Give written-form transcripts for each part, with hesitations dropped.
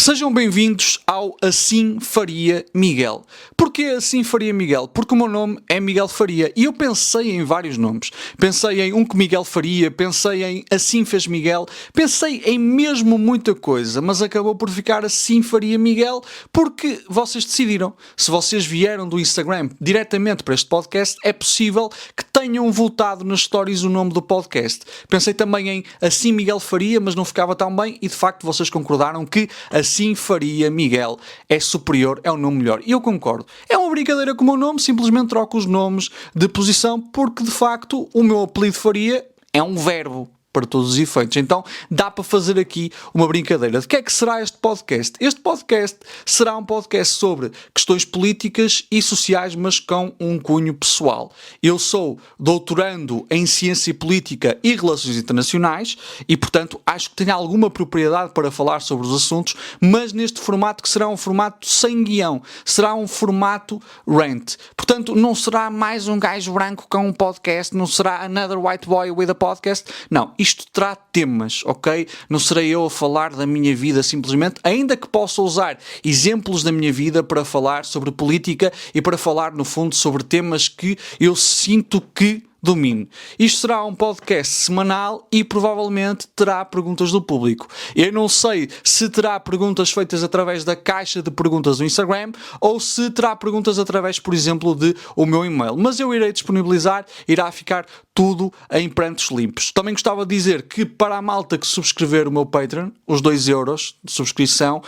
Sejam bem-vindos ao Assim Faria Miguel. Porquê Assim Faria Miguel? Porque o meu nome é Miguel Faria e eu pensei em vários nomes. Pensei em Um que Miguel faria, pensei em Assim Fez Miguel, pensei em mesmo muita coisa, mas acabou por ficar Assim Faria Miguel porque vocês decidiram. Se vocês vieram do Instagram diretamente para este podcast, é possível que tenham votado nas stories o nome do podcast. Pensei também em Assim Miguel Faria, mas não ficava tão bem e de facto vocês concordaram que Assim Faria Miguel é superior, é um nome melhor. E eu concordo. É uma brincadeira com o meu nome, simplesmente troco os nomes de posição porque de facto o meu apelido Faria é um verbo para todos os efeitos. Então dá para fazer aqui uma brincadeira. De que é que será este podcast? Este podcast será um podcast sobre questões políticas e sociais, mas com um cunho pessoal. Eu sou doutorando em Ciência Política e Relações Internacionais e, portanto, acho que tenho alguma propriedade para falar sobre os assuntos, mas neste formato que será um formato sem guião. Será um formato rant. Portanto, não será mais um gajo branco com um podcast, não será another white boy with a podcast. Não. Isto terá temas, ok? Não serei eu a falar da minha vida simplesmente, ainda que possa usar exemplos da minha vida para falar sobre política e para falar, no fundo, sobre temas que eu sinto que domine. Isto será um podcast semanal e provavelmente terá perguntas do público. Eu não sei se terá perguntas feitas através da caixa de perguntas do Instagram ou se terá perguntas através, por exemplo, de o meu e-mail. Mas eu irei disponibilizar, irá ficar tudo em prantos limpos. Também gostava de dizer que para a malta que subscrever o meu Patreon, os 2€ de subscrição,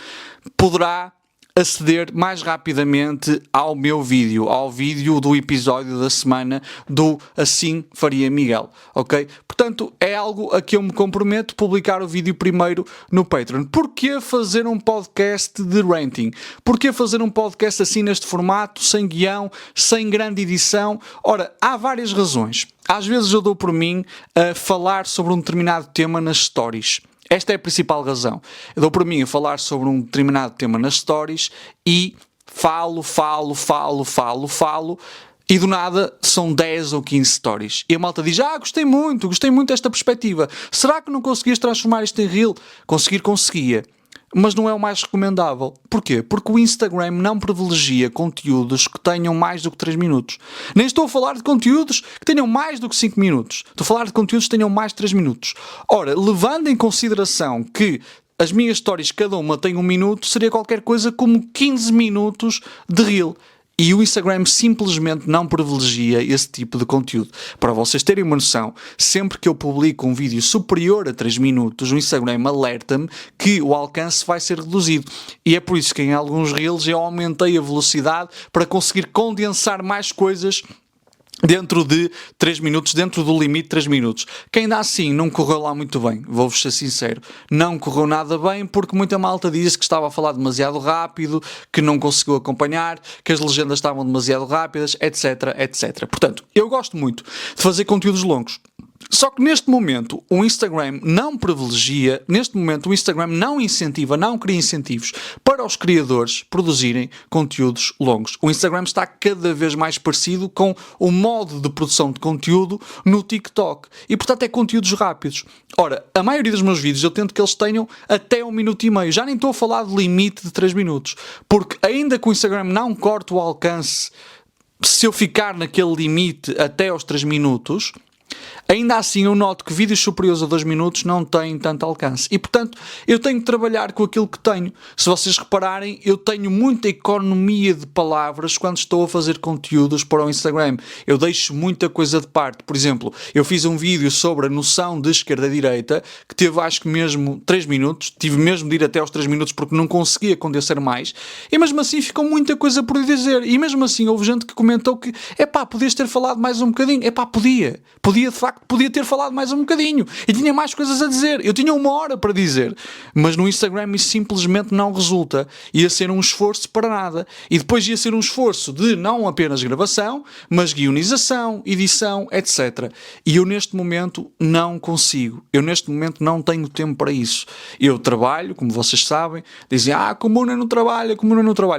poderá aceder mais rapidamente ao meu vídeo, ao vídeo do episódio da semana do Assim Faria Miguel, ok? Portanto, é algo a que eu me comprometo, publicar o vídeo primeiro no Patreon. Porquê fazer um podcast de ranting? Porquê fazer um podcast assim neste formato, sem guião, sem grande edição? Ora, há várias razões. Às vezes eu dou por mim a falar sobre um determinado tema nas stories. Esta é a principal razão. Eu dou por mim a falar sobre um determinado tema nas stories e falo e do nada são 10 ou 15 stories. E a malta diz, gostei muito desta perspectiva. Será que não conseguias transformar isto em reel? Conseguia. Mas não é o mais recomendável. Porquê? Porque o Instagram não privilegia conteúdos que tenham mais do que 3 minutos. Nem estou a falar de conteúdos que tenham mais do que 5 minutos. Estou a falar de conteúdos que tenham mais de 3 minutos. Ora, levando em consideração que as minhas stories, cada uma tem 1 minuto, seria qualquer coisa como 15 minutos de reel. E o Instagram simplesmente não privilegia esse tipo de conteúdo. Para vocês terem uma noção, sempre que eu publico um vídeo superior a 3 minutos, o Instagram alerta-me que o alcance vai ser reduzido. E é por isso que em alguns reels eu aumentei a velocidade para conseguir condensar mais coisas dentro de 3 minutos, dentro do limite de 3 minutos. Que ainda assim não correu lá muito bem, vou-vos ser sincero. Não correu nada bem porque muita malta disse que estava a falar demasiado rápido, que não conseguiu acompanhar, que as legendas estavam demasiado rápidas, etc. Portanto, eu gosto muito de fazer conteúdos longos. Só que neste momento o Instagram não privilegia, neste momento o Instagram não incentiva, não cria incentivos para os criadores produzirem conteúdos longos. O Instagram está cada vez mais parecido com o modo de produção de conteúdo no TikTok. E portanto é conteúdos rápidos. Ora, a maioria dos meus vídeos eu tento que eles tenham até 1 minuto e meio. Já nem estou a falar de limite de 3 minutos. Porque ainda que o Instagram não corte o alcance, se eu ficar naquele limite até aos 3 minutos... ainda assim eu noto que vídeos superiores a 2 minutos não têm tanto alcance. E portanto eu tenho que trabalhar com aquilo que tenho. Se vocês repararem, eu tenho muita economia de palavras quando estou a fazer conteúdos para o Instagram. Eu deixo muita coisa de parte. Por exemplo, eu fiz um vídeo sobre a noção de esquerda-direita que teve acho que mesmo 3 minutos. Tive mesmo de ir até aos 3 minutos porque não conseguia condensar mais. E mesmo assim ficou muita coisa por dizer. E mesmo assim houve gente que comentou que podias ter falado mais um bocadinho. Podia de facto, podia ter falado mais um bocadinho e tinha mais coisas a dizer, eu tinha 1 hora para dizer, mas no Instagram isso simplesmente não resulta, ia ser um esforço para nada, e depois ia ser um esforço de não apenas gravação, mas guionização, edição, etc. E eu neste momento não consigo, eu neste momento não tenho tempo para isso. Eu trabalho, como vocês sabem, dizem, Comuna não trabalha,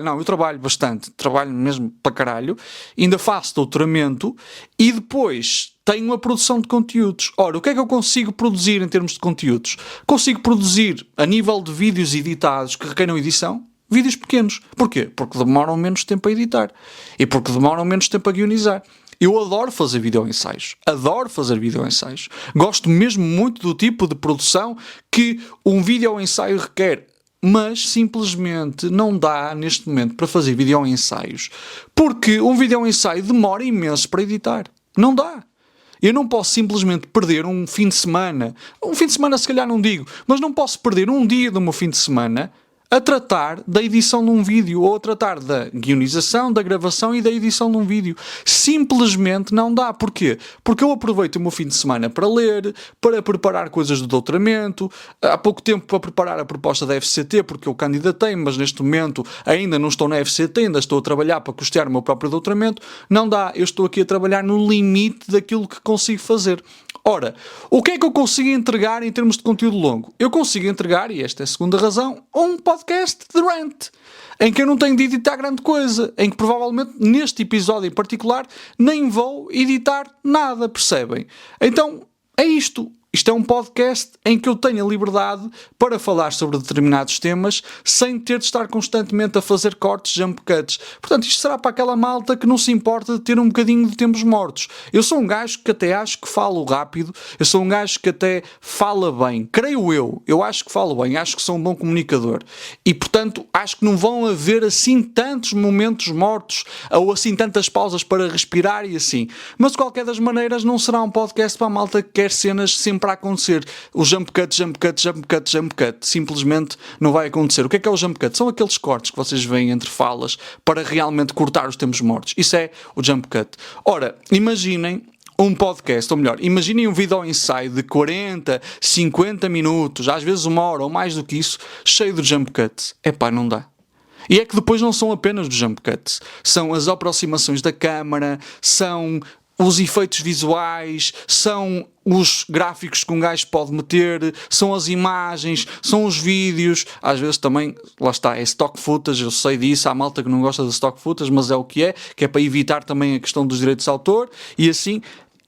não, eu trabalho bastante, trabalho mesmo para caralho, ainda faço doutoramento e depois tenho a produção de conteúdos. Ora, o que é que eu consigo produzir em termos de conteúdos? Consigo produzir, a nível de vídeos editados que requeiram edição, vídeos pequenos. Porquê? Porque demoram menos tempo a editar. E porque demoram menos tempo a guionizar. Eu adoro fazer videoensaios. Adoro fazer videoensaios. Gosto mesmo muito do tipo de produção que um videoensaio requer. Mas simplesmente não dá neste momento para fazer videoensaios. Porque um videoensaio demora imenso para editar. Não dá. Eu não posso simplesmente perder um fim de semana. Um fim de semana se calhar não digo. Mas não posso perder um dia do meu fim de semana a tratar da edição de um vídeo ou a tratar da guionização, da gravação e da edição de um vídeo. Simplesmente não dá. Porquê? Porque eu aproveito o meu fim de semana para ler, para preparar coisas do doutoramento, há pouco tempo para preparar a proposta da FCT, porque eu candidatei, mas neste momento ainda não estou na FCT, ainda estou a trabalhar para custear o meu próprio doutoramento. Não dá. Eu estou aqui a trabalhar no limite daquilo que consigo fazer. Ora, o que é que eu consigo entregar em termos de conteúdo longo? Eu consigo entregar, e esta é a segunda razão, um podcast de rant, em que eu não tenho de editar grande coisa, em que provavelmente neste episódio em particular nem vou editar nada, percebem? Então, é isto. Isto é um podcast em que eu tenho a liberdade para falar sobre determinados temas sem ter de estar constantemente a fazer cortes, jump cuts. Portanto, isto será para aquela malta que não se importa de ter um bocadinho de tempos mortos. Eu sou um gajo que até acho que falo rápido, eu sou um gajo que até fala bem. Creio eu. Eu acho que falo bem, acho que sou um bom comunicador. E, portanto, acho que não vão haver assim tantos momentos mortos ou assim tantas pausas para respirar e assim. Mas, de qualquer das maneiras, não será um podcast para a malta que quer cenas sempre para acontecer. O jump cut, jump cut, jump cut, jump cut. Simplesmente não vai acontecer. O que é o jump cut? São aqueles cortes que vocês veem entre falas para realmente cortar os tempos mortos. Isso é o jump cut. Ora, imaginem um podcast, ou melhor, imaginem um vídeo ensaio de 40, 50 minutos, às vezes 1 hora ou mais do que isso, cheio de jump cuts. Epá, não dá. E é que depois não são apenas os jump cuts. São as aproximações da câmara, são os efeitos visuais, são os gráficos que um gajo pode meter, são as imagens, são os vídeos, às vezes também, lá está, é stock footage, eu sei disso, há malta que não gosta de stock footage, mas é o que é para evitar também a questão dos direitos de autor, e assim,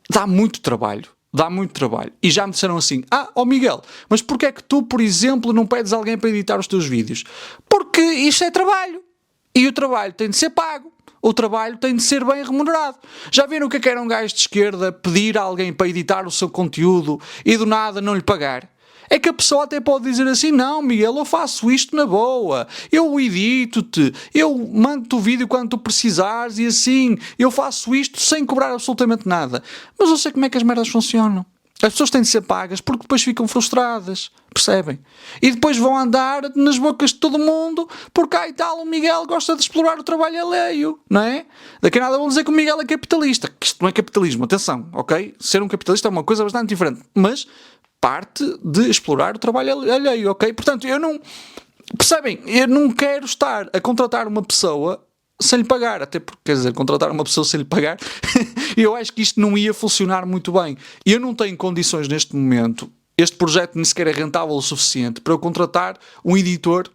dá muito trabalho. Dá muito trabalho. E já me disseram assim, Miguel, mas porquê é que tu, por exemplo, não pedes alguém para editar os teus vídeos? Porque isto é trabalho. E o trabalho tem de ser pago. O trabalho tem de ser bem remunerado. Já viram o que era um gajo de esquerda pedir a alguém para editar o seu conteúdo e do nada não lhe pagar? É que a pessoa até pode dizer assim, não, Miguel, eu faço isto na boa, eu edito-te, eu mando-te o vídeo quando tu precisares e assim, eu faço isto sem cobrar absolutamente nada. Mas eu sei como é que as merdas funcionam. As pessoas têm de ser pagas porque depois ficam frustradas, percebem? E depois vão andar nas bocas de todo mundo porque e tal, o Miguel gosta de explorar o trabalho alheio, não é? Daqui a nada vão dizer que o Miguel é capitalista. Que isto não é capitalismo, atenção, ok? Ser um capitalista é uma coisa bastante diferente, mas parte de explorar o trabalho alheio, ok? Portanto, eu não... Percebem? Eu não quero estar a contratar uma pessoa sem lhe pagar, até porque, quer dizer, contratar uma pessoa sem lhe pagar, eu acho que isto não ia funcionar muito bem. Eu não tenho condições neste momento, este projeto nem sequer é rentável o suficiente para eu contratar um editor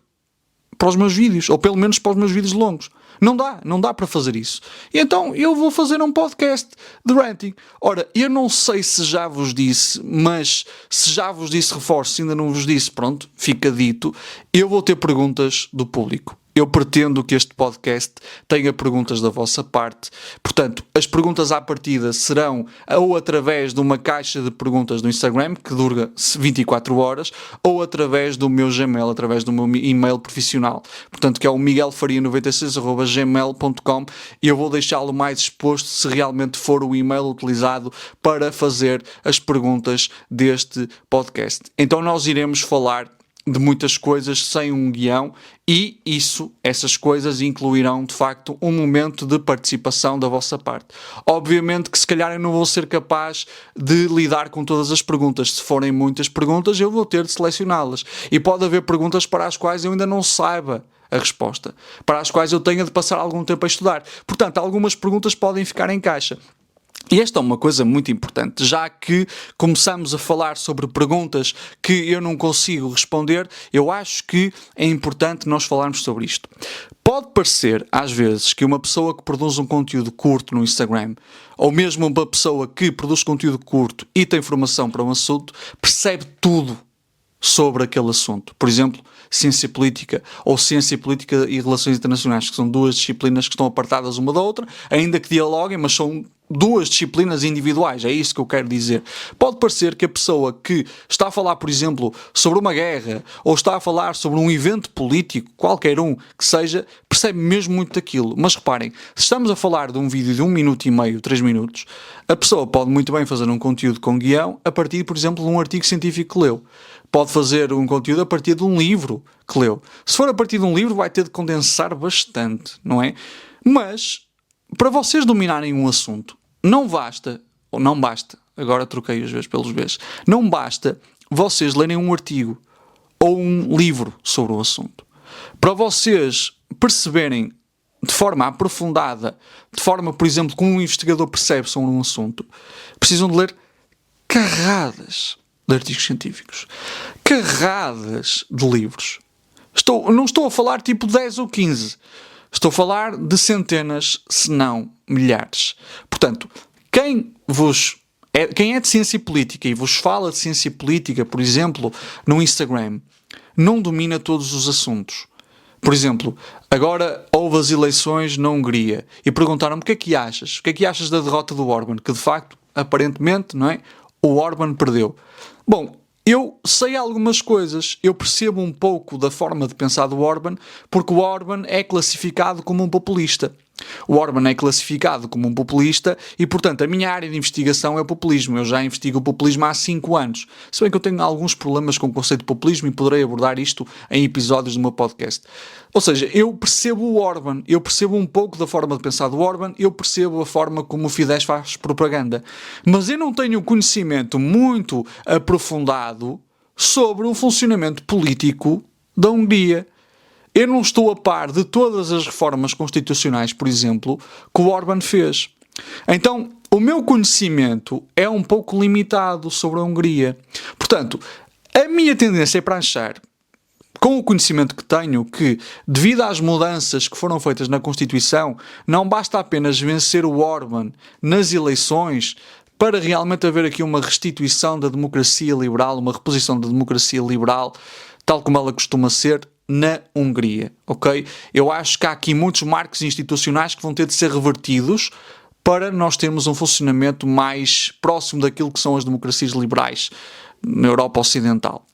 para os meus vídeos, ou pelo menos para os meus vídeos longos. Não dá para fazer isso. E então eu vou fazer um podcast de ranting. Ora, eu não sei se já vos disse, mas se já vos disse, reforço, se ainda não vos disse, pronto, fica dito, eu vou ter perguntas do público. Eu pretendo que este podcast tenha perguntas da vossa parte. Portanto, as perguntas à partida serão ou através de uma caixa de perguntas do Instagram, que dura 24 horas, ou através do meu Gmail, através do meu e-mail profissional. Portanto, que é o miguelfaria96@gmail.com, e eu vou deixá-lo mais exposto se realmente for o e-mail utilizado para fazer as perguntas deste podcast. Então nós iremos falar de muitas coisas sem um guião e essas coisas incluirão de facto um momento de participação da vossa parte. Obviamente que se calhar eu não vou ser capaz de lidar com todas as perguntas. Se forem muitas perguntas eu vou ter de selecioná-las, e pode haver perguntas para as quais eu ainda não saiba a resposta, para as quais eu tenha de passar algum tempo a estudar. Portanto, algumas perguntas podem ficar em caixa. E esta é uma coisa muito importante, já que começamos a falar sobre perguntas que eu não consigo responder, eu acho que é importante nós falarmos sobre isto. Pode parecer, às vezes, que uma pessoa que produz um conteúdo curto no Instagram, ou mesmo uma pessoa que produz conteúdo curto e tem formação para um assunto, percebe tudo sobre aquele assunto. Por exemplo, ciência política ou ciência política e relações internacionais, que são duas disciplinas que estão apartadas uma da outra, ainda que dialoguem, mas são duas disciplinas individuais, é isso que eu quero dizer. Pode parecer que a pessoa que está a falar, por exemplo, sobre uma guerra, ou está a falar sobre um evento político, qualquer um que seja, percebe mesmo muito daquilo. Mas reparem, se estamos a falar de um vídeo de 1 minuto e meio, 3 minutos, a pessoa pode muito bem fazer um conteúdo com guião a partir, por exemplo, de um artigo científico que leu. Pode fazer um conteúdo a partir de um livro que leu. Se for a partir de um livro, vai ter de condensar bastante, não é? Mas, para vocês dominarem um assunto, não basta, agora troquei os V's pelos B's, não basta vocês lerem um artigo ou um livro sobre o assunto. Para vocês perceberem de forma aprofundada, de forma, por exemplo, como um investigador percebe sobre um assunto, precisam de ler carradas de artigos científicos, carradas de livros. Não estou a falar tipo 10 ou 15, estou a falar de centenas, se não milhares. Portanto, quem é de ciência política e vos fala de ciência política, por exemplo, no Instagram, não domina todos os assuntos. Por exemplo, agora houve as eleições na Hungria e perguntaram-me o que é que achas? O que é que achas da derrota do Orban? Que de facto, aparentemente, não é? O Orban perdeu. Bom, eu sei algumas coisas, eu percebo um pouco da forma de pensar do Orban, porque o Orban é classificado como um populista. O Orban é classificado como um populista e, portanto, a minha área de investigação é o populismo. Eu já investigo o populismo há 5 anos. Se bem que eu tenho alguns problemas com o conceito de populismo e poderei abordar isto em episódios do meu podcast. Ou seja, eu percebo o Orban, eu percebo um pouco da forma de pensar do Orban, eu percebo a forma como o Fidesz faz propaganda. Mas eu não tenho conhecimento muito aprofundado sobre o funcionamento político da Hungria. Eu não estou a par de todas as reformas constitucionais, por exemplo, que o Orban fez. Então, o meu conhecimento é um pouco limitado sobre a Hungria. Portanto, a minha tendência é para achar, com o conhecimento que tenho, que devido às mudanças que foram feitas na Constituição, não basta apenas vencer o Orban nas eleições para realmente haver aqui uma restituição da democracia liberal, uma reposição da democracia liberal, tal como ela costuma ser, na Hungria, ok? Eu acho que há aqui muitos marcos institucionais que vão ter de ser revertidos para nós termos um funcionamento mais próximo daquilo que são as democracias liberais na Europa Ocidental.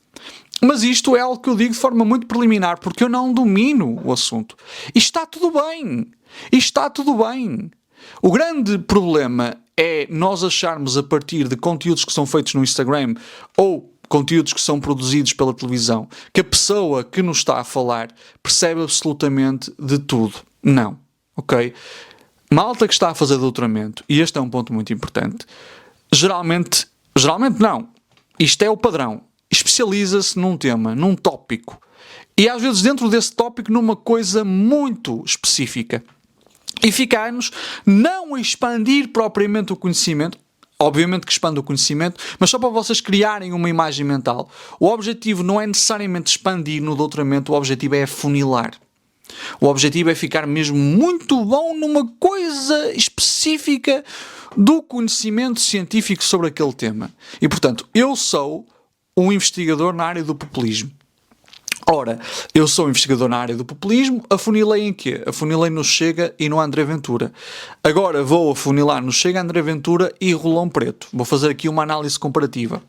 Mas isto é algo que eu digo de forma muito preliminar, porque eu não domino o assunto. E está tudo bem. E está tudo bem. O grande problema é nós acharmos a partir de conteúdos que são feitos no Instagram ou conteúdos que são produzidos pela televisão, que a pessoa que nos está a falar percebe absolutamente de tudo. Não, ok? Malta que está a fazer doutoramento, e este é um ponto muito importante, geralmente não, isto é o padrão, especializa-se num tema, num tópico, e às vezes dentro desse tópico numa coisa muito específica, e fica anos não a expandir propriamente o conhecimento. Obviamente que expande o conhecimento, mas só para vocês criarem uma imagem mental. O objetivo não é necessariamente expandir no doutoramento, o objetivo é afunilar. O objetivo é ficar mesmo muito bom numa coisa específica do conhecimento científico sobre aquele tema. E, portanto, eu sou um investigador na área do populismo. Ora, eu sou investigador na área do populismo, afunilei em quê? Afunilei no Chega e no André Ventura. Agora vou afunilar no Chega, André Ventura e Rolão Preto. Vou fazer aqui uma análise comparativa.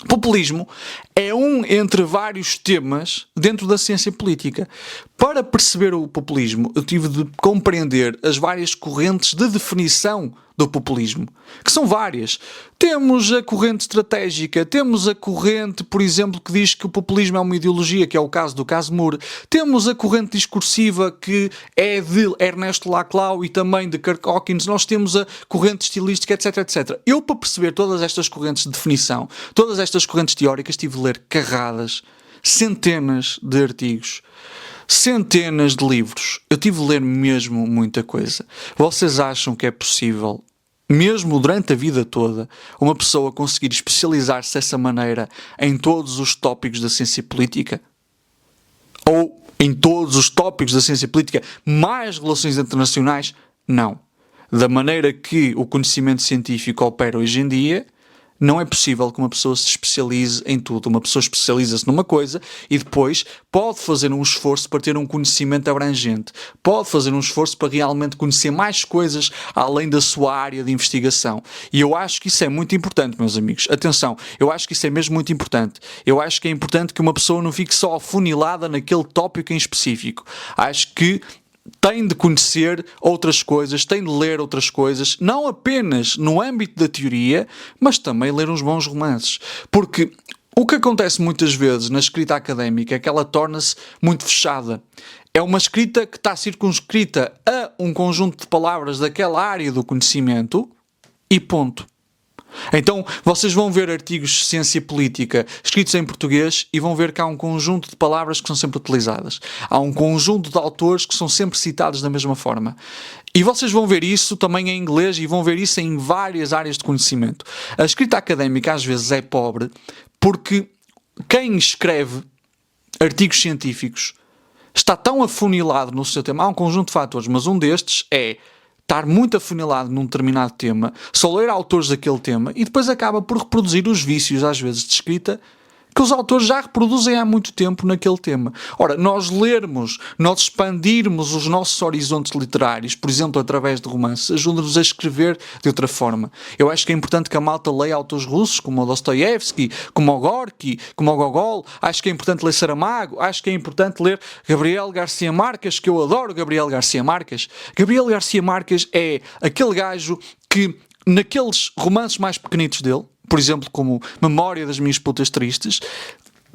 Populismo é um entre vários temas dentro da ciência política. Para perceber o populismo, eu tive de compreender as várias correntes de definição do populismo, que são várias. Temos a corrente estratégica, temos a corrente, por exemplo, que diz que o populismo é uma ideologia, que é o caso do Casimir. Temos a corrente discursiva, que é de Ernesto Laclau e também de Kirk Hawkins. Nós temos a corrente estilística, etc, etc. Eu, para perceber todas estas correntes de definição, todas estas correntes teóricas, tive de ler carradas, centenas de artigos, centenas de livros. Eu tive de ler mesmo muita coisa. Vocês acham que é possível, mesmo durante a vida toda, uma pessoa conseguir especializar-se dessa maneira em todos os tópicos da ciência política? Ou em todos os tópicos da ciência política, mais relações internacionais? Não. Da maneira que o conhecimento científico opera hoje em dia, não é possível que uma pessoa se especialize em tudo. Uma pessoa especializa-se numa coisa e depois pode fazer um esforço para ter um conhecimento abrangente. Pode fazer um esforço para realmente conhecer mais coisas além da sua área de investigação. E eu acho que isso é muito importante, meus amigos. Atenção, eu acho que isso é mesmo muito importante. Eu acho que é importante que uma pessoa não fique só afunilada naquele tópico em específico. Acho que tem de conhecer outras coisas, tem de ler outras coisas, não apenas no âmbito da teoria, mas também ler uns bons romances. Porque o que acontece muitas vezes na escrita académica é que ela torna-se muito fechada. É uma escrita que está circunscrita a um conjunto de palavras daquela área do conhecimento e ponto. Então, vocês vão ver artigos de ciência política escritos em português e vão ver que há um conjunto de palavras que são sempre utilizadas. Há um conjunto de autores que são sempre citados da mesma forma. E vocês vão ver isso também em inglês e vão ver isso em várias áreas de conhecimento. A escrita académica às vezes é pobre porque quem escreve artigos científicos está tão afunilado no seu tema. Há um conjunto de fatores, mas um destes é estar muito afunilado num determinado tema, só ler autores daquele tema e depois acaba por reproduzir os vícios, às vezes, de escrita que os autores já reproduzem há muito tempo naquele tema. Ora, nós lermos, nós expandirmos os nossos horizontes literários, por exemplo, através de romances, ajuda-nos a escrever de outra forma. Eu acho que é importante que a malta leia autores russos, como o Dostoiévski, como o Gorky, como o Gogol. Acho que é importante ler Saramago. Acho que é importante ler Gabriel Garcia Marques, que eu adoro Gabriel Garcia Marques. Gabriel Garcia Marques é aquele gajo que, naqueles romances mais pequenitos dele, por exemplo, como Memória das Minhas Putas Tristes,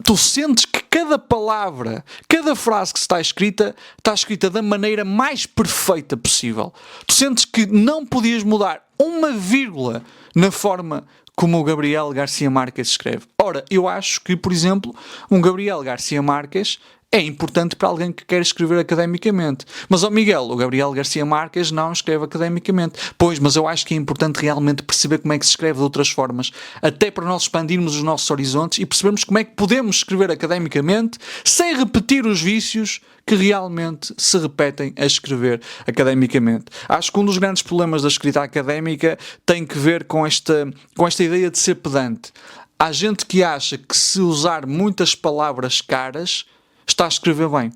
tu sentes que cada palavra, cada frase que está escrita da maneira mais perfeita possível. Tu sentes que não podias mudar uma vírgula na forma como o Gabriel Garcia Marques escreve. Ora, eu acho que, por exemplo, um Gabriel Garcia Marques é importante para alguém que quer escrever academicamente. Mas, Miguel, o Gabriel Garcia Marques não escreve academicamente. Pois, mas eu acho que é importante realmente perceber como é que se escreve de outras formas, até para nós expandirmos os nossos horizontes e percebermos como é que podemos escrever academicamente sem repetir os vícios que realmente se repetem a escrever academicamente. Acho que um dos grandes problemas da escrita académica tem que ver com esta ideia de ser pedante. Há gente que acha que se usar muitas palavras caras está a escrever bem.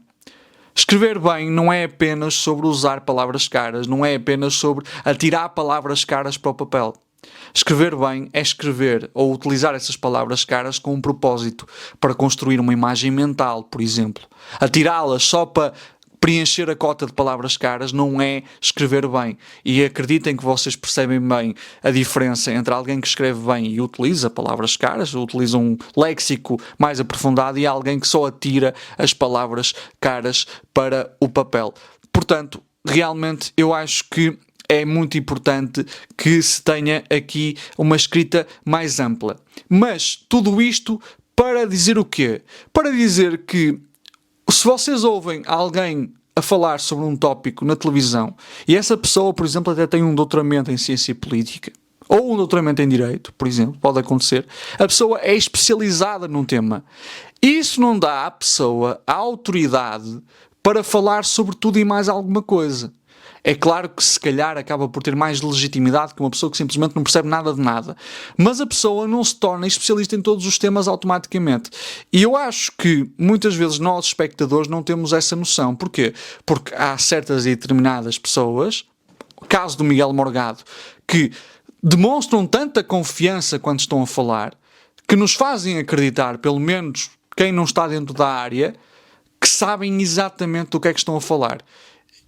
Escrever bem não é apenas sobre usar palavras caras, não é apenas sobre atirar palavras caras para o papel. Escrever bem é escrever ou utilizar essas palavras caras com um propósito, para construir uma imagem mental, por exemplo. Atirá-las só para preencher a cota de palavras caras não é escrever bem. E acreditem que vocês percebem bem a diferença entre alguém que escreve bem e utiliza palavras caras, utiliza um léxico mais aprofundado, e alguém que só atira as palavras caras para o papel. Portanto, realmente eu acho que é muito importante que se tenha aqui uma escrita mais ampla. Mas tudo isto para dizer o quê? Para dizer que se vocês ouvem alguém a falar sobre um tópico na televisão e essa pessoa, por exemplo, até tem um doutoramento em ciência política ou um doutoramento em direito, por exemplo, pode acontecer, a pessoa é especializada num tema. Isso não dá à pessoa a autoridade para falar sobre tudo e mais alguma coisa. É claro que se calhar acaba por ter mais legitimidade que uma pessoa que simplesmente não percebe nada de nada. Mas a pessoa não se torna especialista em todos os temas automaticamente. E eu acho que muitas vezes nós, espectadores, não temos essa noção. Porquê? Porque há certas e determinadas pessoas, caso do Miguel Morgado, que demonstram tanta confiança quando estão a falar, que nos fazem acreditar, pelo menos quem não está dentro da área, que sabem exatamente do que é que estão a falar.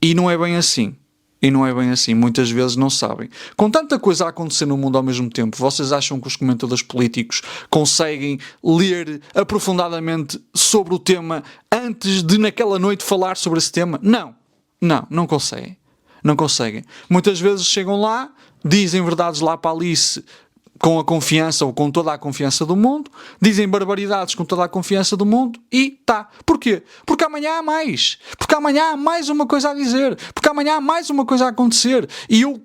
E não é bem assim. Muitas vezes não sabem. Com tanta coisa a acontecer no mundo ao mesmo tempo, vocês acham que os comentadores políticos conseguem ler aprofundadamente sobre o tema antes de naquela noite falar sobre esse tema? Não conseguem. Não conseguem. Muitas vezes chegam lá, dizem verdades lá para Alice com a confiança ou com toda a confiança do mundo, dizem barbaridades com toda a confiança do mundo e tá. Porquê? Porque amanhã há mais. Porque amanhã há mais uma coisa a dizer. Porque amanhã há mais uma coisa a acontecer. E eu,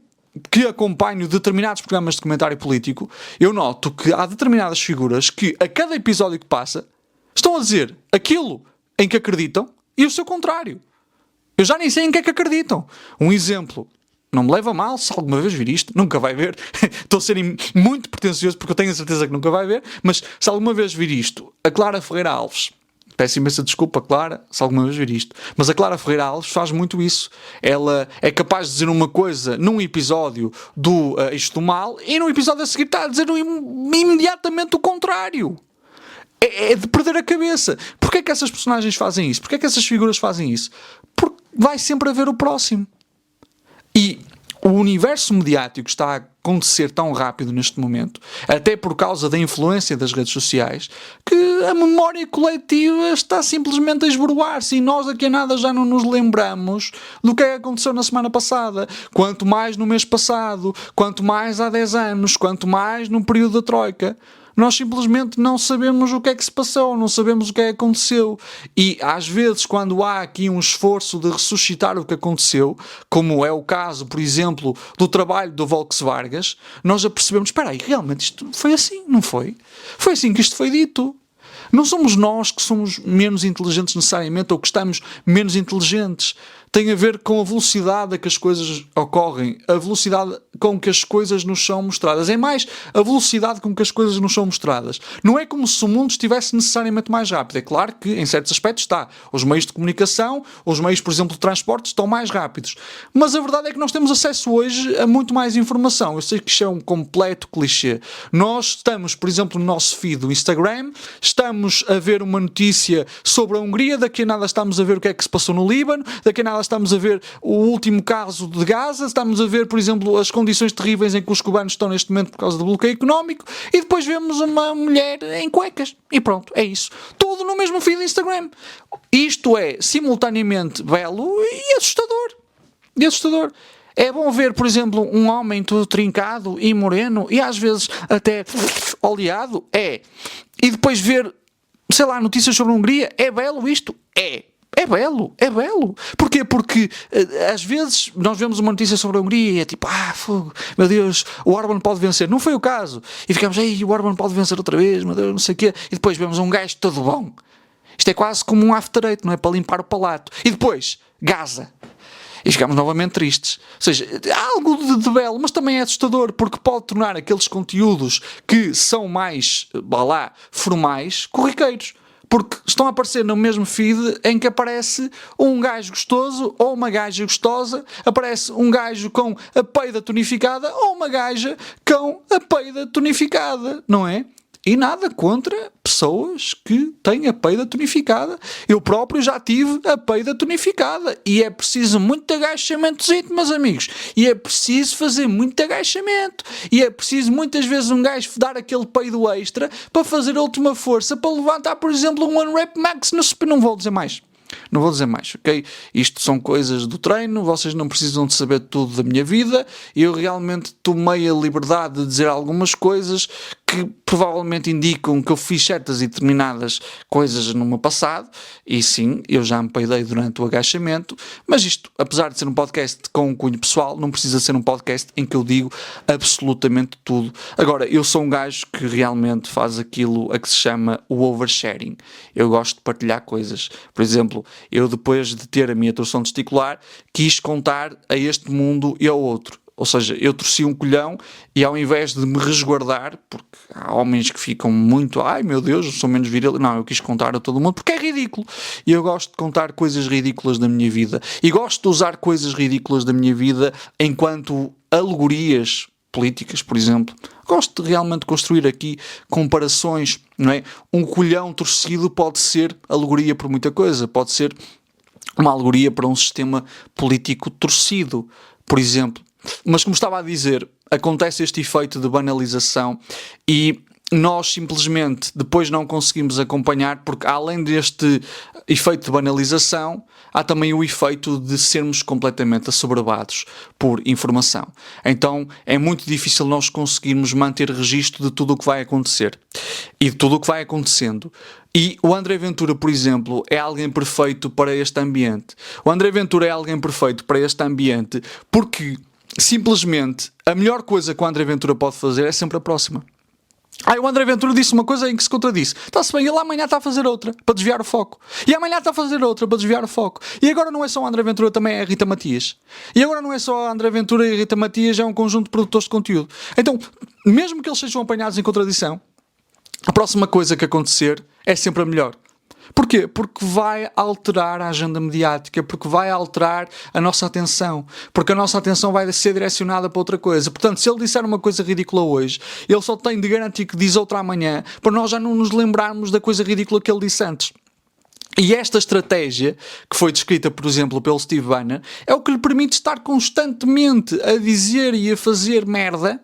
que acompanho determinados programas de comentário político, eu noto que há determinadas figuras que a cada episódio que passa estão a dizer aquilo em que acreditam e o seu contrário. Eu já nem sei em que é que acreditam. Um exemplo. Não me leva a mal se alguma vez vir isto. Nunca vai ver. Estou a ser muito pretencioso porque eu tenho a certeza que nunca vai ver. Mas se alguma vez vir isto, a Clara Ferreira Alves... Peço imensa desculpa, Clara, se alguma vez vir isto. Mas a Clara Ferreira Alves faz muito isso. Ela é capaz de dizer uma coisa num episódio do Isto do Mal e no episódio a seguir está a dizer imediatamente o contrário. É de perder a cabeça. Porquê é que essas personagens fazem isso? Porquê é que essas figuras fazem isso? Porque vai sempre haver o próximo. E o universo mediático está a acontecer tão rápido neste momento, até por causa da influência das redes sociais, que a memória coletiva está simplesmente a esboroar-se e nós daqui a nada já não nos lembramos do que aconteceu na semana passada, quanto mais no mês passado, quanto mais há 10 anos, quanto mais no período da Troika. Nós simplesmente não sabemos o que é que se passou, não sabemos o que é que aconteceu. E às vezes, quando há aqui um esforço de ressuscitar o que aconteceu, como é o caso, por exemplo, do trabalho do Volkswagen, nós já percebemos, espera aí, realmente isto foi assim, não foi? Foi assim que isto foi dito. Não somos nós que somos menos inteligentes necessariamente ou que estamos menos inteligentes. Tem a ver com a velocidade a que as coisas ocorrem, a velocidade com que as coisas nos são mostradas. É mais a velocidade com que as coisas nos são mostradas. Não é como se o mundo estivesse necessariamente mais rápido. É claro que, em certos aspectos, está. Os meios de comunicação, os meios, por exemplo, de transporte, estão mais rápidos. Mas a verdade é que nós temos acesso hoje a muito mais informação. Eu sei que isto é um completo clichê. Nós estamos, por exemplo, no nosso feed do Instagram, estamos a ver uma notícia sobre a Hungria, daqui a nada estamos a ver o que é que se passou no Líbano, daqui a nada estamos a ver o último caso de Gaza, estamos a ver, por exemplo, as condições terríveis em que os cubanos estão neste momento por causa do bloqueio económico e depois vemos uma mulher em cuecas. E pronto, é isso. Tudo no mesmo feed do Instagram. Isto é simultaneamente belo e assustador. E assustador. É bom ver, por exemplo, um homem todo trincado e moreno e às vezes até oleado. É. E depois ver, sei lá, notícias sobre a Hungria. É belo isto? É. É belo, é belo. Porquê? Porque às vezes nós vemos uma notícia sobre a Hungria e é tipo, fogo, meu Deus, o Orban pode vencer. Não foi o caso. E ficamos, o Orban pode vencer outra vez, meu Deus, não sei o quê. E depois vemos um gajo todo bom. Isto é quase como um after eight, não é? Para limpar o palato. E depois, Gaza. E ficamos novamente tristes. Ou seja, há algo de belo, mas também é assustador, porque pode tornar aqueles conteúdos que são mais, formais, corriqueiros. Porque estão a aparecer no mesmo feed em que aparece um gajo gostoso ou uma gaja gostosa, aparece um gajo com a peida tonificada ou uma gaja com a peida tonificada, não é? E nada contra pessoas que têm a peida tonificada. Eu próprio já tive a peida tonificada. E é preciso muito agachamento, meus amigos. E é preciso fazer muito agachamento. E é preciso muitas vezes um gajo dar aquele peido extra para fazer a última força para levantar, por exemplo, um One Rep Max no spin. Não vou dizer mais. Não vou dizer mais, ok? Isto são coisas do treino, vocês não precisam de saber tudo da minha vida. Eu realmente tomei a liberdade de dizer algumas coisas que provavelmente indicam que eu fiz certas e determinadas coisas no meu passado, e sim, eu já me peidei durante o agachamento, mas isto, apesar de ser um podcast com um cunho pessoal, não precisa ser um podcast em que eu digo absolutamente tudo. Agora, eu sou um gajo que realmente faz aquilo a que se chama o oversharing. Eu gosto de partilhar coisas. Por exemplo, eu depois de ter a minha torção testicular, quis contar a este mundo e ao outro. Ou seja, eu torci um colhão e ao invés de me resguardar, porque há homens que ficam muito, ai meu Deus, eu sou menos viril, não, eu quis contar a todo mundo, porque é ridículo. E eu gosto de contar coisas ridículas da minha vida. E gosto de usar coisas ridículas da minha vida enquanto alegorias políticas, por exemplo. Gosto de realmente construir aqui comparações, não é? Um colhão torcido pode ser alegoria por muita coisa, pode ser uma alegoria para um sistema político torcido, por exemplo. Mas como estava a dizer, acontece este efeito de banalização e nós simplesmente depois não conseguimos acompanhar, porque além deste efeito de banalização, há também o efeito de sermos completamente assoberbados por informação. Então é muito difícil nós conseguirmos manter registro de tudo o que vai acontecer e de tudo o que vai acontecendo. E o André Ventura, por exemplo, é alguém perfeito para este ambiente. O André Ventura é alguém perfeito para este ambiente porque simplesmente a melhor coisa que o André Ventura pode fazer é sempre a próxima. O André Ventura disse uma coisa em que se contradisse. Está-se bem, ele amanhã está a fazer outra, para desviar o foco. E amanhã está a fazer outra, para desviar o foco. E agora não é só o André Ventura, também é a Rita Matias. E agora não é só o André Ventura e a Rita Matias, é um conjunto de produtores de conteúdo. Então, mesmo que eles sejam apanhados em contradição, a próxima coisa que acontecer é sempre a melhor. Porquê? Porque vai alterar a agenda mediática, porque vai alterar a nossa atenção, porque a nossa atenção vai ser direcionada para outra coisa. Portanto, se ele disser uma coisa ridícula hoje, ele só tem de garantir que diz outra amanhã, para nós já não nos lembrarmos da coisa ridícula que ele disse antes. E esta estratégia, que foi descrita, por exemplo, pelo Steve Bannon, é o que lhe permite estar constantemente a dizer e a fazer merda,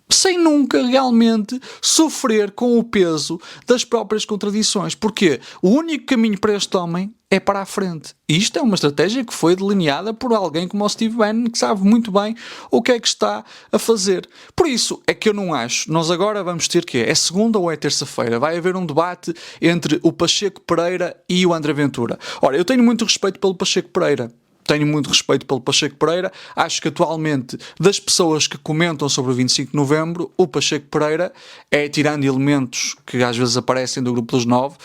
sem nunca realmente sofrer com o peso das próprias contradições. Porquê? O único caminho para este homem é para a frente. E isto é uma estratégia que foi delineada por alguém como o Steve Bannon, que sabe muito bem o que é que está a fazer. Por isso é que eu não acho. Nós agora vamos ter que é segunda ou é terça-feira? Vai haver um debate entre o Pacheco Pereira e o André Ventura. Ora, eu tenho muito respeito pelo Pacheco Pereira. Tenho muito respeito pelo Pacheco Pereira. Acho que atualmente, das pessoas que comentam sobre o 25 de novembro, o Pacheco Pereira é, tirando elementos que às vezes aparecem do grupo dos 9,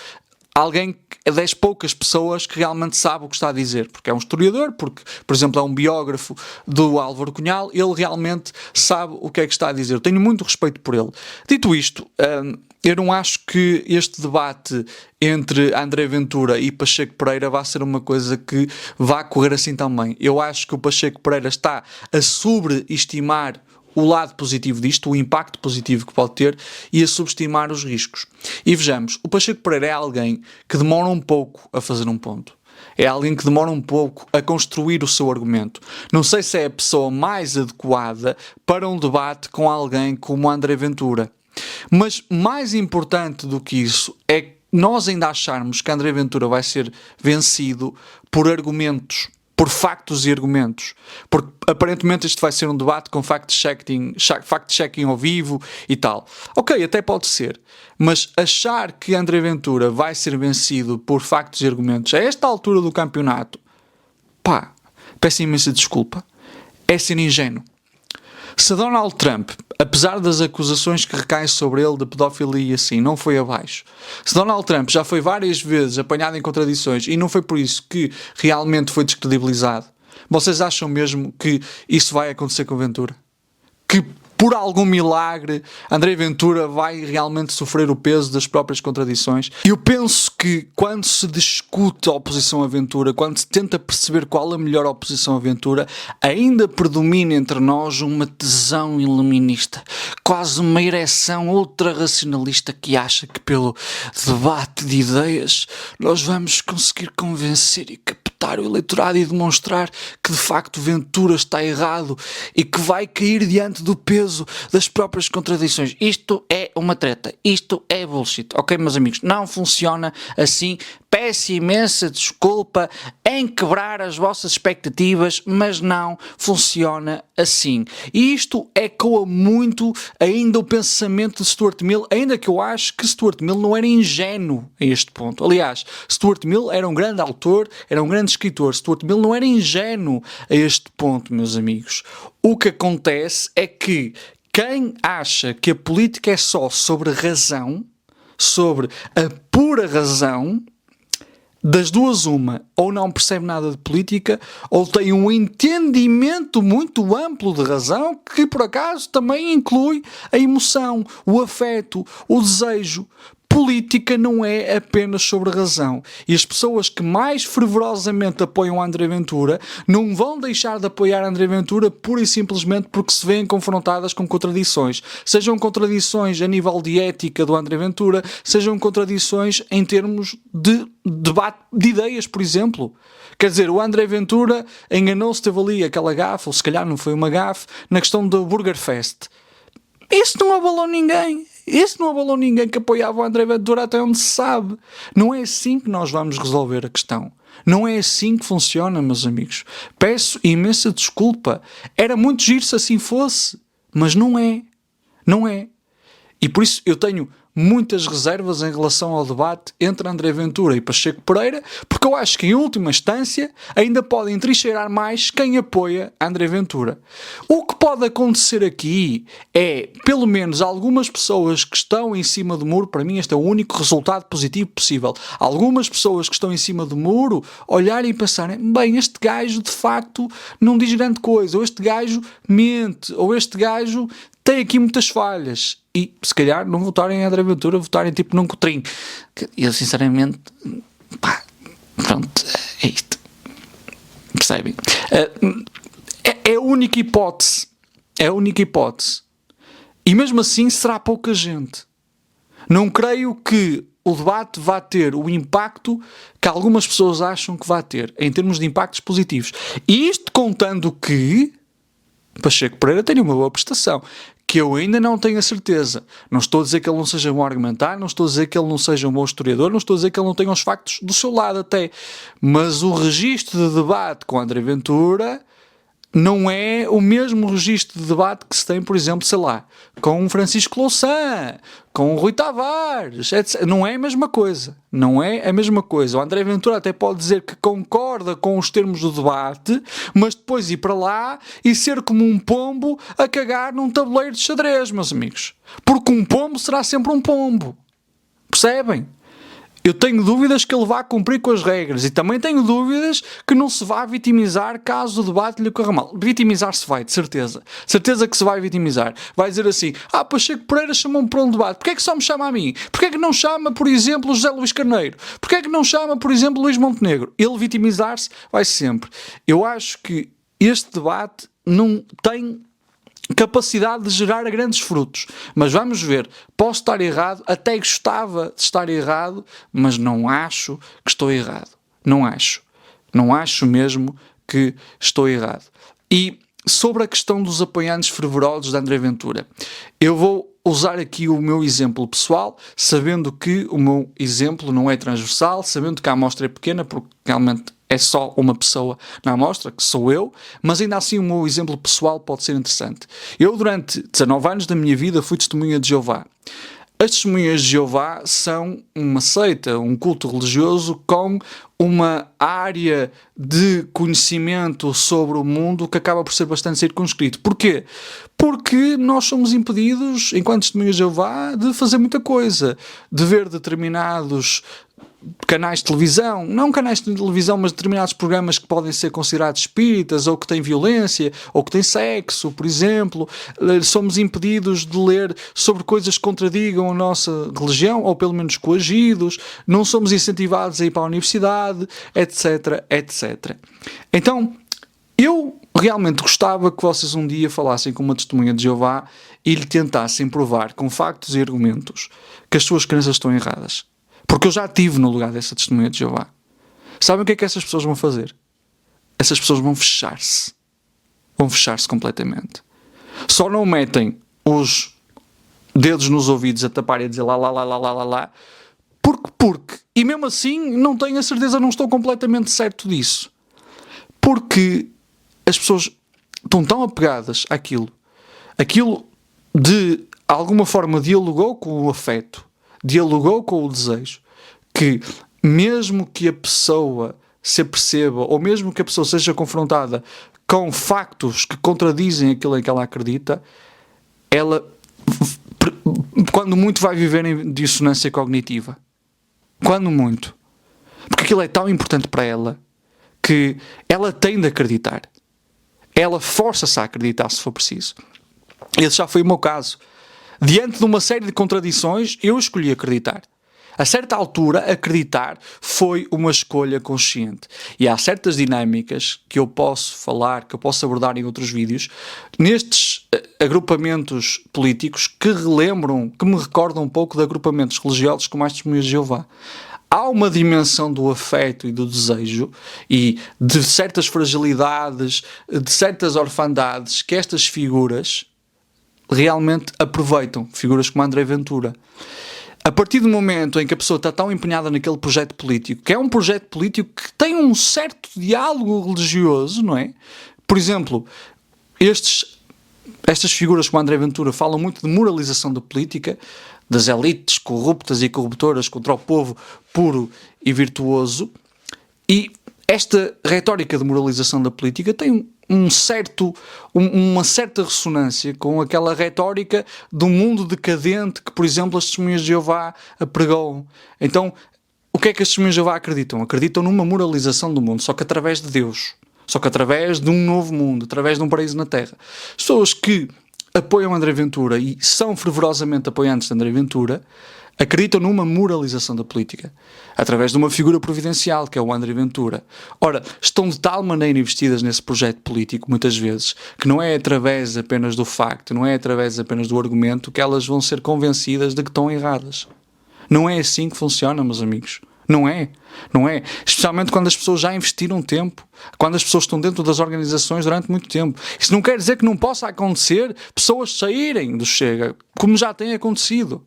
alguém das poucas pessoas que realmente sabe o que está a dizer, porque é um historiador, porque, por exemplo, é um biógrafo do Álvaro Cunhal, ele realmente sabe o que é que está a dizer. Eu tenho muito respeito por ele. Dito isto, eu não acho que este debate entre André Ventura e Pacheco Pereira vai ser uma coisa que vá correr assim também. Eu acho que o Pacheco Pereira está a sobreestimar o lado positivo disto, o impacto positivo que pode ter, e a subestimar os riscos. E vejamos, o Pacheco Pereira é alguém que demora um pouco a fazer um ponto. É alguém que demora um pouco a construir o seu argumento. Não sei se é a pessoa mais adequada para um debate com alguém como André Ventura. Mas mais importante do que isso é que nós ainda acharmos que André Ventura vai ser vencido por argumentos, por factos e argumentos, porque aparentemente isto vai ser um debate com fact-checking ao vivo e tal. Ok, até pode ser, mas achar que André Ventura vai ser vencido por factos e argumentos a esta altura do campeonato, peço imensa desculpa, é ser ingênuo. Se Donald Trump, apesar das acusações que recaem sobre ele de pedofilia e assim, não foi abaixo, se Donald Trump já foi várias vezes apanhado em contradições e não foi por isso que realmente foi descredibilizado, vocês acham mesmo que isso vai acontecer com Ventura? Que por algum milagre André Ventura vai realmente sofrer o peso das próprias contradições? Eu penso que quando se discute a oposição à Ventura, quando se tenta perceber qual a melhor oposição à Ventura, ainda predomina entre nós uma tesão iluminista, quase uma ereção ultra-racionalista que acha que pelo debate de ideias nós vamos conseguir convencer e captar o eleitorado e demonstrar que de facto Ventura está errado e que vai cair diante do peso das próprias contradições. Isto é uma treta, isto é bullshit, ok, meus amigos? Não funciona assim. Peço imensa desculpa em quebrar as vossas expectativas, mas não funciona assim. E isto ecoa muito ainda o pensamento de Stuart Mill, ainda que eu acho que Stuart Mill não era ingênuo a este ponto. Aliás, Stuart Mill era um grande autor, era um grande escritor. Stuart Mill não era ingênuo a este ponto, meus amigos. O que acontece é que quem acha que a política é só sobre razão, sobre a pura razão, das duas uma, ou não percebe nada de política, ou tem um entendimento muito amplo de razão, que por acaso também inclui a emoção, o afeto, o desejo. Política não é apenas sobre razão. E as pessoas que mais fervorosamente apoiam André Ventura não vão deixar de apoiar André Ventura pura e simplesmente porque se veem confrontadas com contradições. Sejam contradições a nível de ética do André Ventura, sejam contradições em termos de debate de ideias, por exemplo. Quer dizer, o André Ventura enganou-se, teve ali aquela gafe, ou se calhar não foi uma gafe, na questão do Burger Fest. Isso não abalou ninguém. Isso não abalou ninguém que apoiava o André Ventura até onde se sabe. Não é assim que nós vamos resolver a questão. Não é assim que funciona, meus amigos. Peço imensa desculpa. Era muito giro se assim fosse. Mas não é. Não é. E por isso eu tenho muitas reservas em relação ao debate entre André Ventura e Pacheco Pereira, porque eu acho que em última instância ainda podem trincheirar mais quem apoia André Ventura. O que pode acontecer aqui é, pelo menos algumas pessoas que estão em cima do muro, para mim este é o único resultado positivo possível, algumas pessoas que estão em cima do muro olharem e pensarem, bem, este gajo de facto não diz grande coisa, ou este gajo mente, ou este gajo tem aqui muitas falhas, e se calhar não votarem em André Ventura, votarem tipo num Cotrim. Eu sinceramente, pá, pronto, é isto, percebem? É a única hipótese, e mesmo assim será pouca gente. Não creio que o debate vá ter o impacto que algumas pessoas acham que vai ter, em termos de impactos positivos. E isto contando que Pacheco Pereira tem uma boa prestação, que eu ainda não tenho a certeza. Não estou a dizer que ele não seja bom a argumentar, não estou a dizer que ele não seja um bom historiador, não estou a dizer que ele não tenha os factos do seu lado até. Mas o registro de debate com André Ventura não é o mesmo registro de debate que se tem, por exemplo, sei lá, com o Francisco Louçã, com o Rui Tavares, etc. Não é a mesma coisa. Não é a mesma coisa. O André Ventura até pode dizer que concorda com os termos do debate, mas depois ir para lá e ser como um pombo a cagar num tabuleiro de xadrez, meus amigos. Porque um pombo será sempre um pombo. Percebem? Eu tenho dúvidas que ele vá cumprir com as regras e também tenho dúvidas que não se vá vitimizar caso o debate lhe corra mal. Vitimizar-se vai, de certeza. Certeza que se vai vitimizar. Vai dizer assim, Pacheco Pereira chamou-me para um debate. Porquê é que só me chama a mim? Porquê é que não chama, por exemplo, José Luís Carneiro? Porquê é que não chama, por exemplo, Luís Montenegro? Ele vitimizar-se vai sempre. Eu acho que este debate não tem capacidade de gerar grandes frutos, mas vamos ver, posso estar errado, até gostava de estar errado, mas não acho que estou errado, não acho mesmo que estou errado. E sobre a questão dos apoiantes fervorosos de André Ventura, eu vou usar aqui o meu exemplo pessoal, sabendo que o meu exemplo não é transversal, sabendo que a amostra é pequena, porque realmente é só uma pessoa na amostra, que sou eu, mas ainda assim o meu exemplo pessoal pode ser interessante. Eu, durante 19 anos da minha vida, fui testemunha de Jeová. As testemunhas de Jeová são uma seita, um culto religioso com uma área de conhecimento sobre o mundo que acaba por ser bastante circunscrito. Porquê? Porque nós somos impedidos, enquanto testemunhas de Jeová, de fazer muita coisa, de ver determinados canais de televisão, não canais de televisão, mas determinados programas que podem ser considerados espíritas, ou que têm violência, ou que têm sexo, por exemplo. Somos impedidos de ler sobre coisas que contradigam a nossa religião, ou pelo menos coagidos, não somos incentivados a ir para a universidade, etc, etc. Então, eu realmente gostava que vocês um dia falassem com uma testemunha de Jeová e lhe tentassem provar com factos e argumentos que as suas crenças estão erradas. Porque eu já estive no lugar dessa testemunha de Jeová. Sabem o que é que essas pessoas vão fazer? Essas pessoas vão fechar-se. Vão fechar-se completamente. Só não metem os dedos nos ouvidos a tapar e a dizer lá. Porque. E mesmo assim, não tenho a certeza, não estou completamente certo disso. Porque as pessoas estão tão apegadas àquilo. Aquilo de alguma forma dialogou com o afeto. Dialogou com o desejo, que mesmo que a pessoa se aperceba, ou mesmo que a pessoa seja confrontada com factos que contradizem aquilo em que ela acredita, ela, quando muito, vai viver em dissonância cognitiva. Quando muito. Porque aquilo é tão importante para ela que ela tem de acreditar. Ela força-se a acreditar se for preciso. Esse já foi o meu caso. Diante de uma série de contradições, eu escolhi acreditar. A certa altura, acreditar foi uma escolha consciente. E há certas dinâmicas que eu posso falar, que eu posso abordar em outros vídeos, nestes agrupamentos políticos que me recordam um pouco de agrupamentos religiosos como as Testemunhas de Jeová. Há uma dimensão do afeto e do desejo e de certas fragilidades, de certas orfandades que estas figuras realmente aproveitam, figuras como André Ventura. A partir do momento em que a pessoa está tão empenhada naquele projeto político, que é um projeto político que tem um certo diálogo religioso, não é? Por exemplo, estas figuras como André Ventura falam muito de moralização da política, das elites corruptas e corruptoras contra o povo puro e virtuoso. E esta retórica de moralização da política tem uma certa ressonância com aquela retórica do mundo decadente que, por exemplo, as testemunhas de Jeová apregoam. Então, o que é que as testemunhas de Jeová acreditam? Acreditam numa moralização do mundo, só que através de Deus. Só que através de um novo mundo, através de um paraíso na Terra. As pessoas que apoiam André Ventura e são fervorosamente apoiantes de André Ventura acreditam numa moralização da política, através de uma figura providencial, que é o André Ventura. Ora, estão de tal maneira investidas nesse projeto político, muitas vezes, que não é através apenas do facto, não é através apenas do argumento que elas vão ser convencidas de que estão erradas. Não é assim que funciona, meus amigos. Não é. Não é. Especialmente quando as pessoas já investiram tempo, quando as pessoas estão dentro das organizações durante muito tempo. Isso não quer dizer que não possa acontecer pessoas saírem do Chega, como já tem acontecido.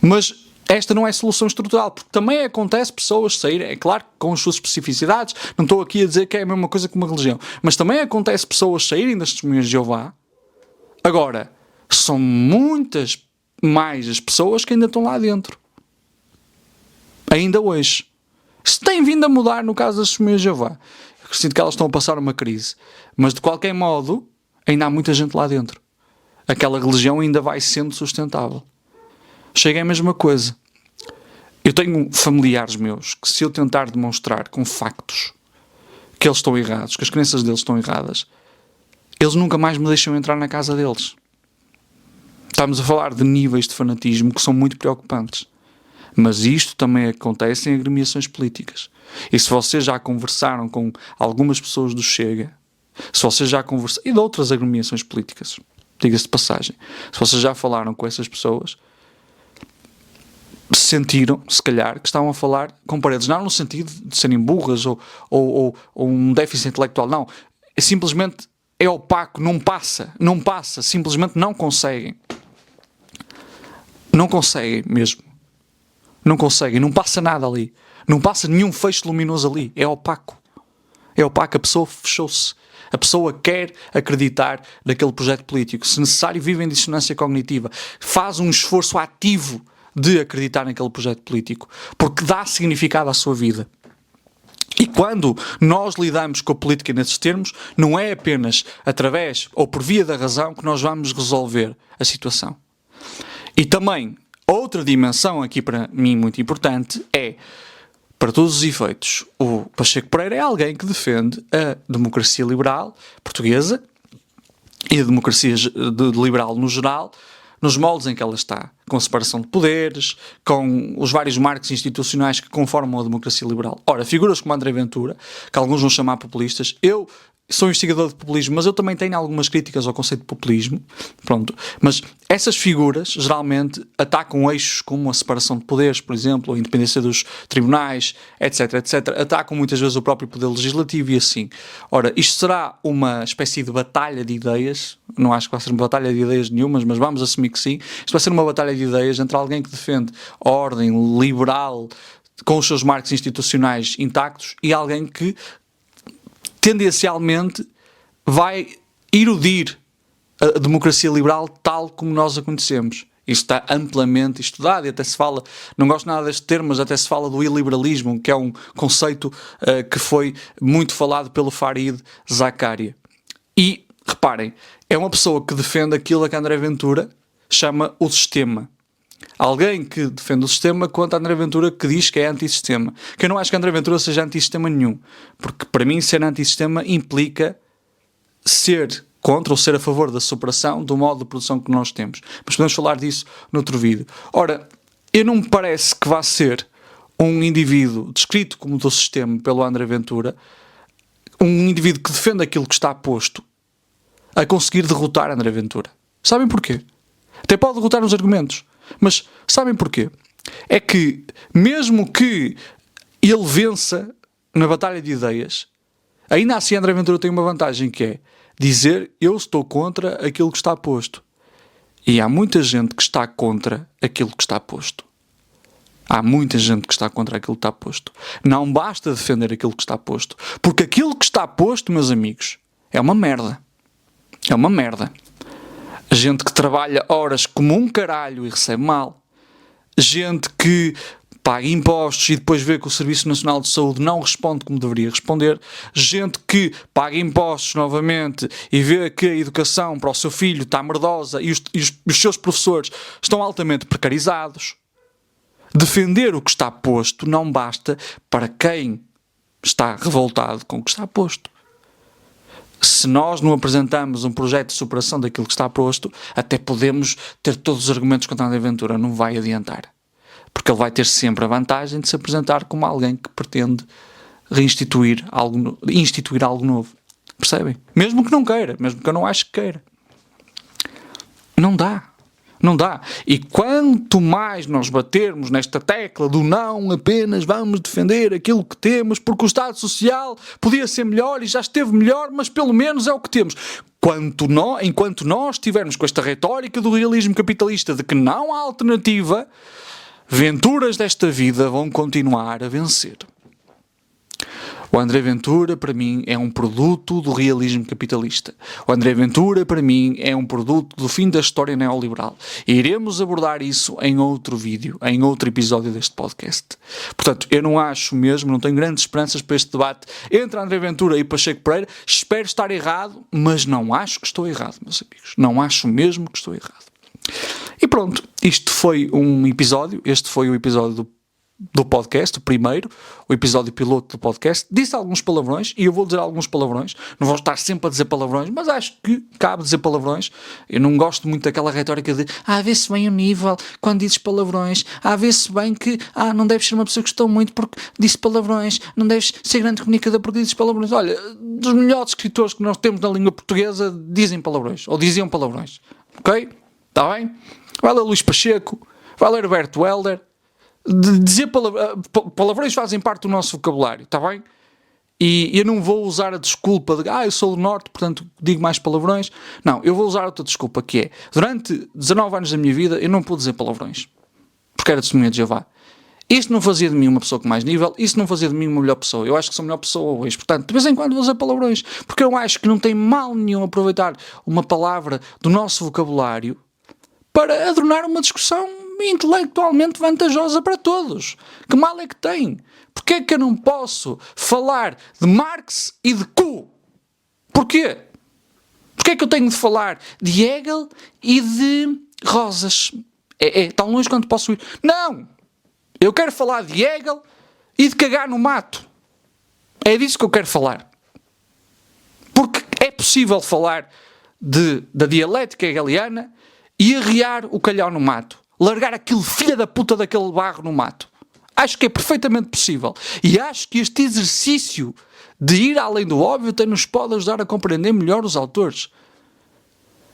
Mas esta não é solução estrutural, porque também acontece pessoas saírem, é claro, com as suas especificidades, não estou aqui a dizer que é a mesma coisa que uma religião, mas também acontece pessoas saírem das testemunhas de Jeová. Agora, são muitas mais as pessoas que ainda estão lá dentro. Ainda hoje. Isso tem vindo a mudar no caso das testemunhas de Jeová. Eu sinto que elas estão a passar uma crise. Mas, de qualquer modo, ainda há muita gente lá dentro. Aquela religião ainda vai sendo sustentável. Chega a mesma coisa. Eu tenho familiares meus que, se eu tentar demonstrar com factos que eles estão errados, que as crenças deles estão erradas, eles nunca mais me deixam entrar na casa deles. Estamos a falar de níveis de fanatismo que são muito preocupantes. Mas isto também acontece em agremiações políticas. E se vocês já conversaram com algumas pessoas do Chega, se vocês já conversaram, e de outras agremiações políticas, diga-se de passagem, se vocês já falaram com essas pessoas, sentiram, se calhar, que estavam a falar com paredes. Não no sentido de serem burras ou um déficit intelectual, não. É simplesmente é opaco, não passa, simplesmente não conseguem. Não conseguem mesmo. Não conseguem, não passa nada ali. Não passa nenhum feixe luminoso ali. É opaco. É opaco, a pessoa fechou-se. A pessoa quer acreditar naquele projeto político. Se necessário, vive em dissonância cognitiva. Faz um esforço ativo de acreditar naquele projeto político, porque dá significado à sua vida. E quando nós lidamos com a política nesses termos, não é apenas através ou por via da razão que nós vamos resolver a situação. E também, outra dimensão aqui para mim muito importante é, para todos os efeitos, o Pacheco Pereira é alguém que defende a democracia liberal portuguesa e a democracia liberal no geral, nos moldes em que ela está, com a separação de poderes, com os vários marcos institucionais que conformam a democracia liberal. Ora, figuras como André Ventura, que alguns vão chamar populistas, eu sou investigador de populismo, mas eu também tenho algumas críticas ao conceito de populismo, pronto. Mas essas figuras, geralmente, atacam eixos como a separação de poderes, por exemplo, a independência dos tribunais, etc, etc. Atacam muitas vezes o próprio poder legislativo e assim. Ora, isto será uma espécie de batalha de ideias, não acho que vai ser uma batalha de ideias nenhumas, mas vamos assumir que sim. Isto vai ser uma batalha de ideias entre alguém que defende a ordem liberal com os seus marcos institucionais intactos e alguém que tendencialmente vai erudir a democracia liberal tal como nós a conhecemos. Isto está amplamente estudado e até se fala, não gosto nada deste termo, mas até se fala do iliberalismo, que é um conceito que foi muito falado pelo Farid Zakaria. E, reparem, é uma pessoa que defende aquilo que André Ventura chama o sistema. Alguém que defende o sistema contra André Ventura que diz que é antissistema. Que eu não acho que André Ventura seja antissistema nenhum. Porque para mim ser antissistema implica ser contra ou ser a favor da superação do modo de produção que nós temos. Mas podemos falar disso noutro vídeo. Ora, eu não me parece que vá ser um indivíduo descrito como do sistema pelo André Ventura, um indivíduo que defende aquilo que está posto, a conseguir derrotar André Ventura. Sabem porquê? Até pode derrotar nos argumentos. Mas sabem porquê? É que, mesmo que ele vença na batalha de ideias, ainda assim André Ventura tem uma vantagem, que é dizer: eu estou contra aquilo que está posto. E há muita gente que está contra aquilo que está posto. Há muita gente que está contra aquilo que está posto. Não basta defender aquilo que está posto. Porque aquilo que está posto, meus amigos, é uma merda. É uma merda. Gente que trabalha horas como um caralho e recebe mal. Gente que paga impostos e depois vê que o Serviço Nacional de Saúde não responde como deveria responder. Gente que paga impostos novamente e vê que a educação para o seu filho está merdosa e os seus professores estão altamente precarizados. Defender o que está posto não basta para quem está revoltado com o que está posto. Se nós não apresentamos um projeto de superação daquilo que está posto, até podemos ter todos os argumentos contra André Ventura, não vai adiantar. Porque ele vai ter sempre a vantagem de se apresentar como alguém que pretende instituir algo novo. Percebem? Mesmo que não queira, mesmo que eu não ache que queira. Não dá. Não dá. E quanto mais nós batermos nesta tecla do não apenas vamos defender aquilo que temos, porque o Estado Social podia ser melhor e já esteve melhor, mas pelo menos é o que temos. Enquanto nós estivermos com esta retórica do realismo capitalista de que não há alternativa, Venturas desta vida vão continuar a vencer. O André Ventura, para mim, é um produto do realismo capitalista. O André Ventura, para mim, é um produto do fim da história neoliberal. E iremos abordar isso em outro vídeo, em outro episódio deste podcast. Portanto, eu não acho mesmo, não tenho grandes esperanças para este debate entre André Ventura e Pacheco Pereira. Espero estar errado, mas não acho que estou errado, meus amigos. Não acho mesmo que estou errado. E pronto, isto foi um episódio. Este foi o episódio do podcast, o primeiro, o episódio piloto do podcast. Disse alguns palavrões e eu vou dizer alguns palavrões. Não vou estar sempre a dizer palavrões, mas acho que cabe dizer palavrões. Eu não gosto muito daquela retórica de vê-se bem o nível quando dizes palavrões, vê-se bem que não deves ser uma pessoa que gostou muito porque disse palavrões, não deves ser grande comunicador porque dizes palavrões. Olha, dos melhores escritores que nós temos na língua portuguesa dizem palavrões, ou diziam palavrões, ok? Está bem? Vai ler Luís Pacheco, vai ler Alberto Helder. De dizer palavrões fazem parte do nosso vocabulário, está bem? E eu não vou usar a desculpa de eu sou do Norte, portanto digo mais palavrões. Não, eu vou usar outra desculpa, que é, durante 19 anos da minha vida eu não pude dizer palavrões, porque era testemunha de Jeová. Isto não fazia de mim uma pessoa com mais nível, isso não fazia de mim uma melhor pessoa. Eu acho que sou a melhor pessoa hoje, portanto, de vez em quando vou usar palavrões, porque eu acho que não tem mal nenhum aproveitar uma palavra do nosso vocabulário para adornar uma discussão intelectualmente vantajosa para todos. Que mal é que tem? Porquê é que eu não posso falar de Marx e de cu? Porquê? Porquê é que eu tenho de falar de Hegel e de rosas? É tão longe quanto posso ir. Não! Eu quero falar de Hegel e de cagar no mato. É disso que eu quero falar. Porque é possível falar da dialética hegeliana e arriar o calhau no mato. Largar aquele filho da puta daquele barro no mato. Acho que é perfeitamente possível. E acho que este exercício de ir além do óbvio até nos pode ajudar a compreender melhor os autores.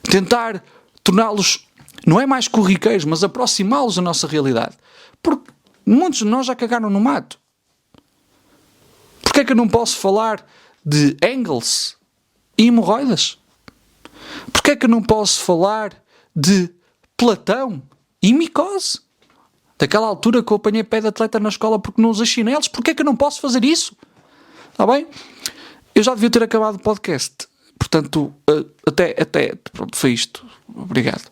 Tentar torná-los, não é mais corriqueiros, mas aproximá-los da nossa realidade. Porque muitos de nós já cagaram no mato. Porquê é que eu não posso falar de Engels e hemorroidas? Porquê é que eu não posso falar de Platão e micose? Daquela altura que eu apanhei pé de atleta na escola porque não usei chinelos. Porquê é que eu não posso fazer isso? Está bem? Eu já devia ter acabado o podcast. Portanto, pronto, foi isto. Obrigado.